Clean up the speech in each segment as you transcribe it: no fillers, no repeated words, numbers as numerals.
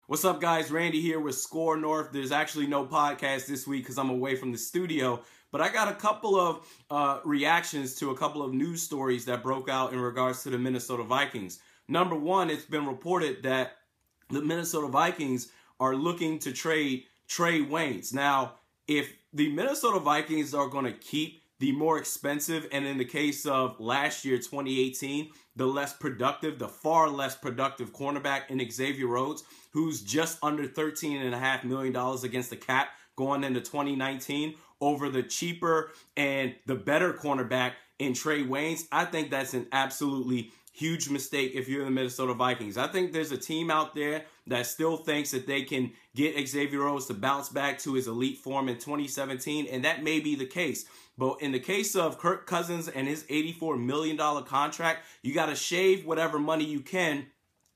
What's up, guys? Randy here with Score North. There's actually no podcast this week because I'm away from the studio, but I got a couple of reactions to a couple of news stories that broke out in regards to the Minnesota Vikings. Number one, it's been reported that the Minnesota Vikings are looking to trade Trae Waynes. Now, if the Minnesota Vikings are going to keep the more expensive, and in the case of last year, 2018, the far less productive cornerback in Xavier Rhodes, who's just under $13.5 million against the cap going into 2019, over the cheaper and the better cornerback in Trae Waynes, I think that's an absolutely huge mistake if you're the Minnesota Vikings. I think there's a team out there that still thinks that they can get Xavier Rhodes to bounce back to his elite form in 2017, and that may be the case. But in the case of Kirk Cousins and his $84 million contract, you got to shave whatever money you can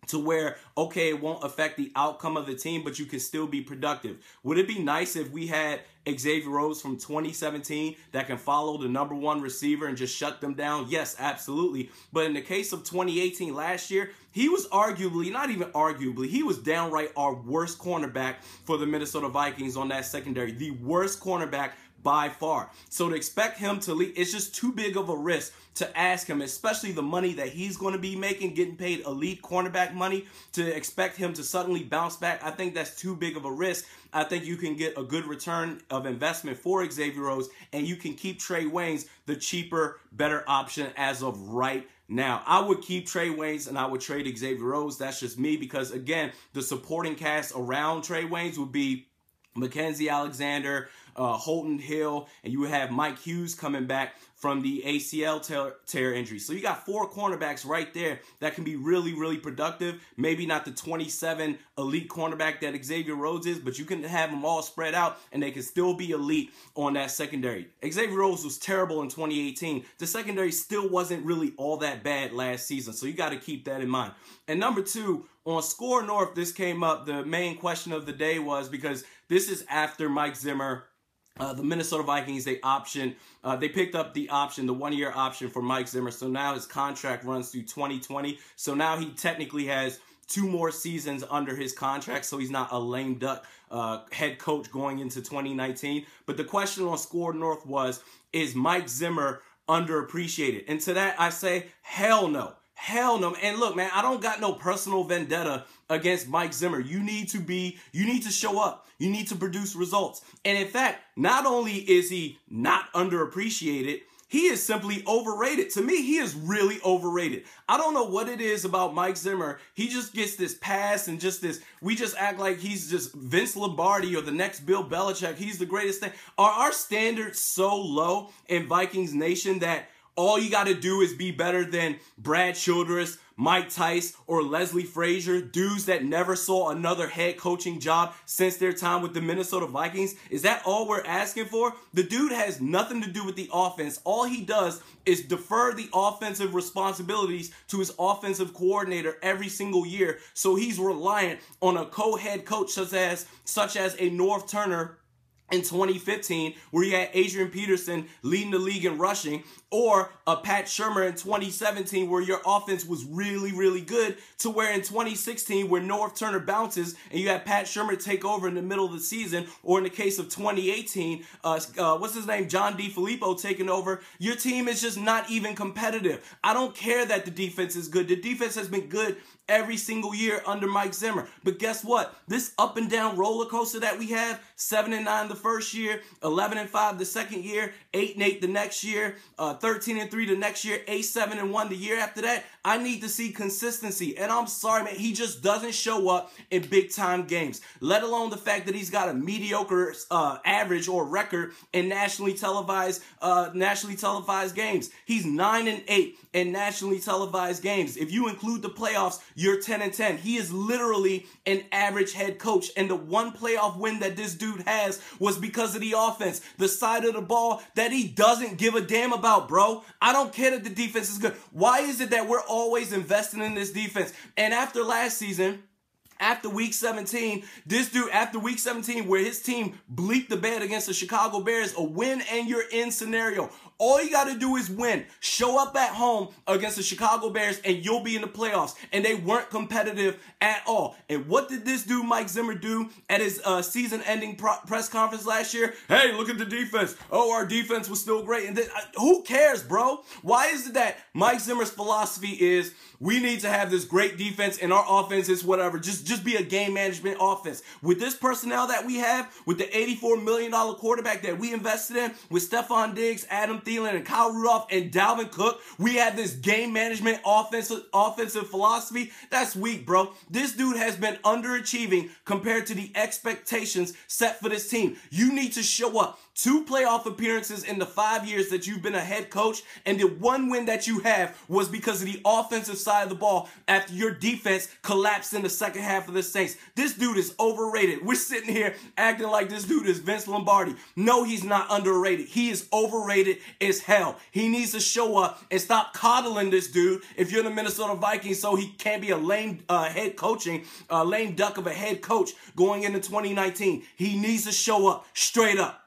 to where, okay, it won't affect the outcome of the team, but you can still be productive. Would it be nice if we had Xavier Rhodes from 2017 that can follow the number one receiver and just shut them down? Yes, absolutely. But in the case of 2018 last year, he was arguably, not even arguably, he was downright our worst cornerback for the Minnesota Vikings on that secondary. The worst cornerback by far. So to expect him to leave, it's just too big of a risk to ask him, especially the money that he's going to be making, getting paid elite cornerback money, to expect him to suddenly bounce back. I think that's too big of a risk. I think you can get a good return of investment for Xavier Rhodes, and you can keep Trae Waynes the cheaper, better option as of right now. I would keep Trae Waynes and I would trade Xavier Rhodes. That's just me because, again, the supporting cast around Trae Waynes would be Mackenzie Alexander, Holton Hill, and you would have Mike Hughes coming back from the ACL tear injury. So you got four cornerbacks right there that can be really, really productive. Maybe not the 27 elite cornerback that Xavier Rhodes is, but you can have them all spread out and they can still be elite on that secondary. Xavier Rhodes was terrible in 2018. The secondary still wasn't really all that bad last season, so you got to keep that in mind. And number two, on Score North, this came up. The main question of the day was, because this is after Mike Zimmer, the Minnesota Vikings, they picked up the option, the one-year option for Mike Zimmer. So now his contract runs through 2020. So now he technically has 2 more seasons under his contract. So he's not a lame duck head coach going into 2019. But the question on Score North was, is Mike Zimmer underappreciated? And to that, I say, hell no. Hell no. And look, man, I don't got no personal vendetta against Mike Zimmer. You need to show up. You need to produce results. And in fact, not only is he not underappreciated, he is simply overrated. To me, he is really overrated. I don't know what it is about Mike Zimmer. He just gets this pass and just this, we just act like he's just Vince Lombardi or the next Bill Belichick. He's the greatest thing. Are our standards so low in Vikings Nation that all you got to do is be better than Brad Childress, Mike Tice, or Leslie Frazier, dudes that never saw another head coaching job since their time with the Minnesota Vikings? Is that all we're asking for? The dude has nothing to do with the offense. All he does is defer the offensive responsibilities to his offensive coordinator every single year. So he's reliant on a co-head coach such as a North Turner in 2015, where he had Adrian Peterson leading the league in rushing, or a Pat Shurmur in 2017, where your offense was really, really good, to where in 2016, where North Turner bounces and you have Pat Shurmur take over in the middle of the season, or in the case of 2018, what's his name, John DeFilippo taking over, your team is just not even competitive. I don't care that the defense is good. The defense has been good every single year under Mike Zimmer. But guess what? This up and down roller coaster that we have, 7-9 the first year, 11-5 the second year, 8-8 the next year, 13-3 the next year, 8-7-1 the year after that. I need to see consistency. And I'm sorry, man, he just doesn't show up in big time games, let alone the fact that he's got a mediocre average or record in nationally televised games. He's 9-8 in nationally televised games. If you include the playoffs, you're 10-10. He is literally an average head coach. And the one playoff win that this dude has was because of the offense, the side of the ball that he doesn't give a damn about, bro. I don't care that the defense is good. Why is it that we're always investing in this defense? And after last season, after week 17, this dude, after week 17, where his team bleeped the bed against the Chicago Bears, a win and you're in scenario. All you got to do is win. Show up at home against the Chicago Bears and you'll be in the playoffs. And they weren't competitive at all. And what did this dude, Mike Zimmer, do at his season-ending press conference last year? Hey, look at the defense. Oh, our defense was still great. And then, who cares, bro? Why is it that Mike Zimmer's philosophy is we need to have this great defense and our offense is whatever. Just be a game management offense. With this personnel that we have, with the $84 million quarterback that we invested in, with Stephon Diggs, Adam Thielen, and Kyle Rudolph, and Dalvin Cook, we have this game management offensive philosophy. That's weak, bro. This dude has been underachieving compared to the expectations set for this team. You need to show up. 2 playoff appearances in the 5 years that you've been a head coach, and the one win that you have was because of the offensive side of the ball after your defense collapsed in the second half of the Saints. This dude is overrated. We're sitting here acting like this dude is Vince Lombardi. No, he's not underrated. He is overrated as hell. He needs to show up and stop coddling this dude if you're the Minnesota Vikings so he can't be a lame lame duck of a head coach going into 2019. He needs to show up straight up.